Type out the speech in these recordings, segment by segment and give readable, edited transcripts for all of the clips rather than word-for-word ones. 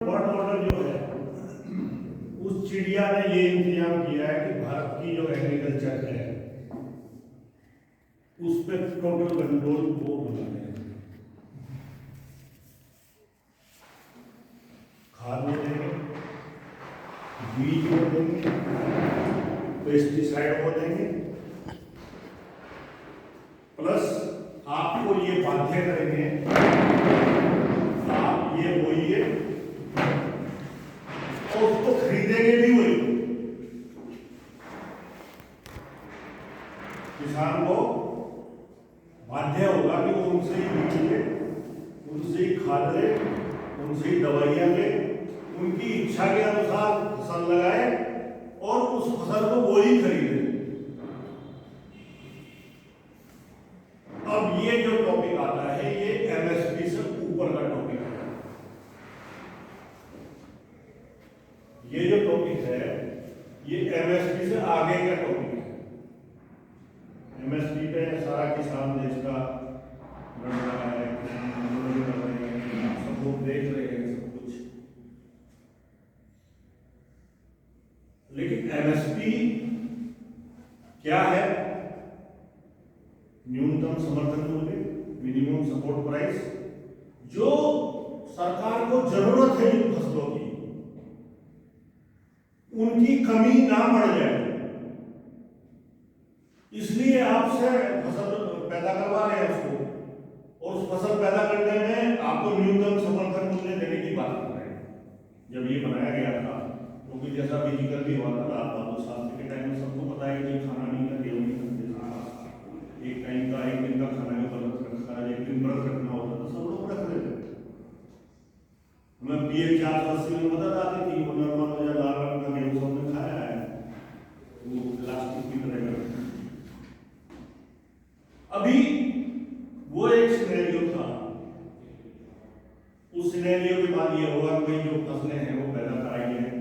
World order जो है, उस चिड़िया ने ये इंतजाम किया है कि भारत की जो एग्रीकल्चर है उस पर टोटल कंट्रोल वो बनाने हैं। खाद वो देंगे, बीज वो देंगे, पेस्टिसाइड वो देंगे, प्लस आपको ये बाध्य करेंगे आप ये बोइए और उसको खरीदेंगे भी वही। किसान को बाध्य होगा कि वो उनसे ही बीज ले, उनसे ही खाद ले, उनसे ही दवाइयाँ ले, उनकी इच्छा के अनुसार फसल लगाए और उस फसल को वो ही खरीदे। अब ये जो टॉपिक आता है ये एमएसपी से ऊपर का टॉपिक है। ये जो टॉपिक है ये एमएसपी से आगे का टॉपिक है। एमएसपी पे सारा किसान देश का लड़ रहा है, आंदोलन कर रहे हैं, सब लोग देख रहे हैं सब कुछ। लेकिन एमएसपी क्या है? न्यूनतम समर्थन मूल्य, मिनिमम सपोर्ट प्राइस, जो सरकार को जरूरत है इन फसलों की, उनकी कमी ना बढ़ जाए, इसलिए आपसे फसल पैदा करवा रहे हैं उसको, और उस फसल पैदा करने में आपको न्यूनतम समर्थन मूल्य देने की बात कर रहे हैं। जब ये बनाया गया था, क्योंकि जैसा फिजिकल भी हुआ था आप शास्त्र के टाइम में सबको पता है कि खाना नहीं का गेहूं एक टाइम का, एक दिन का खाना का व्रत रखा, एक दिन व्रत रखना होता था, सब लोग रख रहे थे। हमें पीएच 480 में मदद आती थी, वो नॉर्मल हो जाए, लाल रंग का गेहूं सबने खाया है, वो प्लास्टिक की तरह का। अभी वो एक सिनेरियो था, उस सिनेरियो के बाद ये होगा कि जो फसलें हैं वो पैदा कराई जाए,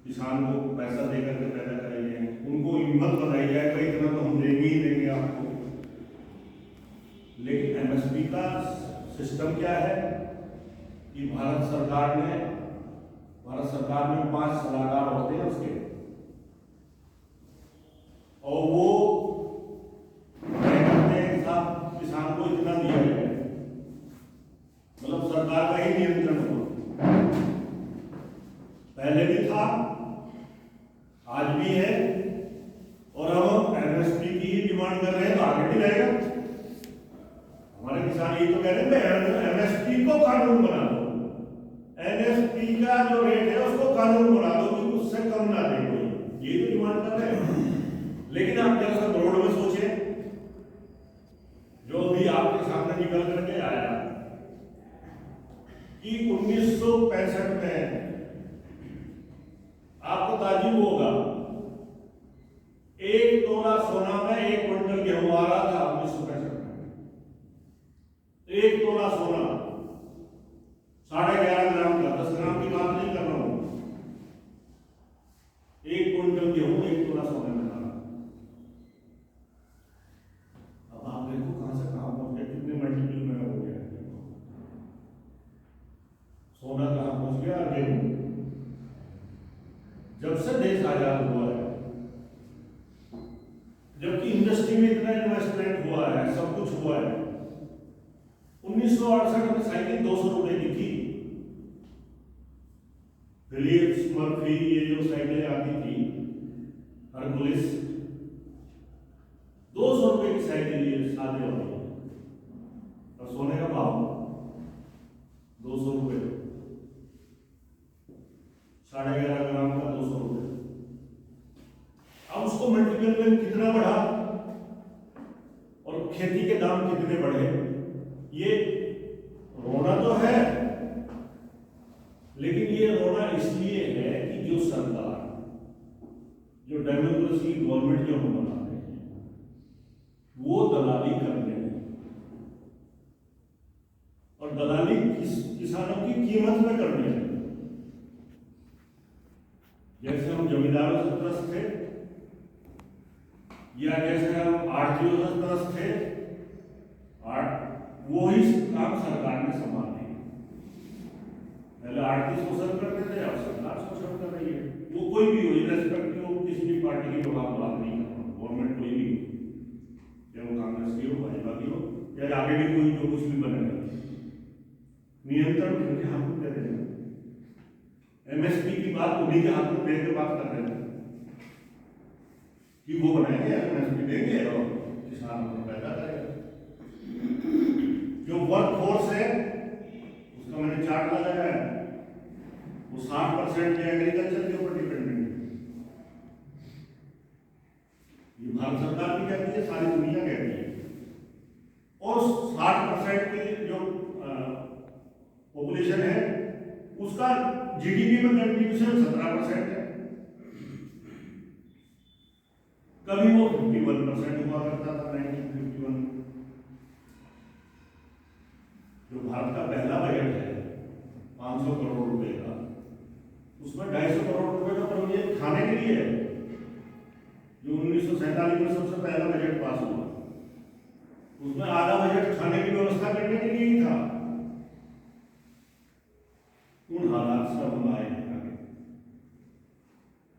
किसान को पैसा देकर के पैदा कराई जाए, उनको हिम्मत बनाई जाए भाई इतना तो हम देंगे ही देंगे आपको। लेकिन एमएसपी का सिस्टम क्या है कि भारत सरकार में 5 सलाहकार होते हैं उसके, और वो किसान को इतना दिया है, मतलब सरकार का ही नियंत्रण हो। पहले भी था, आज भी है, और हम एमएसपी की ही डिमांड कर रहे हैं तो आगे भी रहेगा। हमारे किसान ये तो कह रहे हैं एमएसपी को कानून बना दो, एमएसपी का जो रेट है उसको कानून बना दो कि उससे कम ना दे कोई, ये तो डिमांड कर रहे हैं। लेकिन आप जरा ब्रॉड में सोचे, जो भी आपके सामने निकल करके आया कि 1965 में आपको ताज्जुब होगा, 1 तोला सोना में 1 क्विंटल गेहूं आ रहा था 1965 में। 1 तोला सोना 11.5 ग्राम का, 10 ग्राम की बात नहीं कर रहा हूं, 1 क्विंटल गेहूं 1 तोला सोने में था। अब आप देखो कहां से कहां पहुंच गया, कितने मल्टीपल में हो गया सोना, कहां पहुंच गया गेहूं। जब से देश आजाद हुआ है, जबकि इंडस्ट्री में इतना इन्वेस्टमेंट हुआ है, सब कुछ हुआ है, 1968 में साइकिल 200 रुपए की थी। फिलिप्स, मर्फी, ये जो साइकिलें आती थी, हरकुलिस, 200 रुपए की साइकिल, ये सादे वाली, और सोने का भाव 200 रुपए, 11.5 ग्राम का 200 रुपए। अब उसको मल्टीपल में कितना बढ़ा और खेती के दाम कितने बढ़े, ये रोना तो है, लेकिन ये रोना इसलिए है कि जो सरकार, जो डेमोक्रेसी गवर्नमेंट जो हम बना रहे हैं, वो दलाली कर रहे हैं, और दलाली किसानों की कीमत में कर रहे हैं। जैसे हम जमींदारों से त्रस्त थे, या जैसे हम आढ़तियों से त्रस्त थे, वो ही काम सरकार ने संभाल लिया। पहले आर्थिक शोषण करते थे, अब सरकार शोषण कर रही है। वो कोई भी हो, इरेस्पेक्टिव हो किसी भी पार्टी की, तो आप बात नहीं कर रहा, गवर्नमेंट कोई भी हो, चाहे वो कांग्रेस की हो, भाजपा की हो, या आगे भी कोई जो कुछ भी बनेगा, नियंत्रण उनके हाथ में दे रहे हैं। एमएसपी की बात उन्हीं के हाथ में दे के बात कर रहे हैं कि वो बनाएंगे, एमएसपी देंगे और किसान अपना पैदा करेगा। जो वर्क फोर्स है उसका मैंने चार्ट लगाया है, वो 60% के एग्रीकल्चर के ऊपर डिपेंडेंट है। ये भारत सरकार भी कहती है, सारी दुनिया कहती है। और 60% की जो पॉपुलेशन है उसका जीडीपी में कंट्रीब्यूशन 17% है। कभी वो 51% हुआ करता था 1951। जो भारत का पहला बजट है 500 करोड़ रुपए का, उसमें 250 करोड़ रुपए का प्रोजेक्ट खाने के लिए है। जो 1947 में सबसे पहला बजट पास हुआ, उसमें आधा बजट खाने की व्यवस्था करने के लिए ही था। उन हालात से हम आए हैं आगे।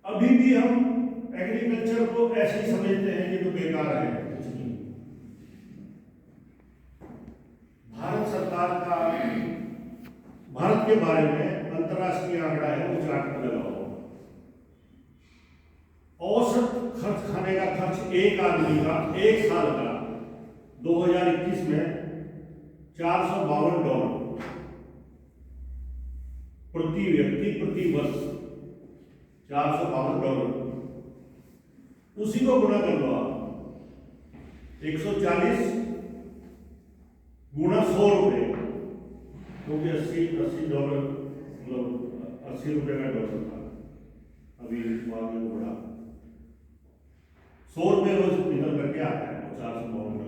अभी भी हम एग्रीकल्चर को ऐसे ही समझते हैं कि तो बेकार है, कुछ नहीं। भारत सरकार का भारत के बारे में अंतर्राष्ट्रीय आंकड़ा है, वो चार्ट पर लगा हुआ। औसत खर्च, खाने का खर्च एक आदमी का एक साल का 2021 में $452 प्रति व्यक्ति प्रति वर्ष, $452। उसी को गुणा कर लो आप 140 गुणा 100 रुपए, क्योंकि 80 डॉलर मतलब 80 रुपए का डॉलर था, अभी बाद में बढ़ा। 100 रुपए रोज निकल करके आता है, 452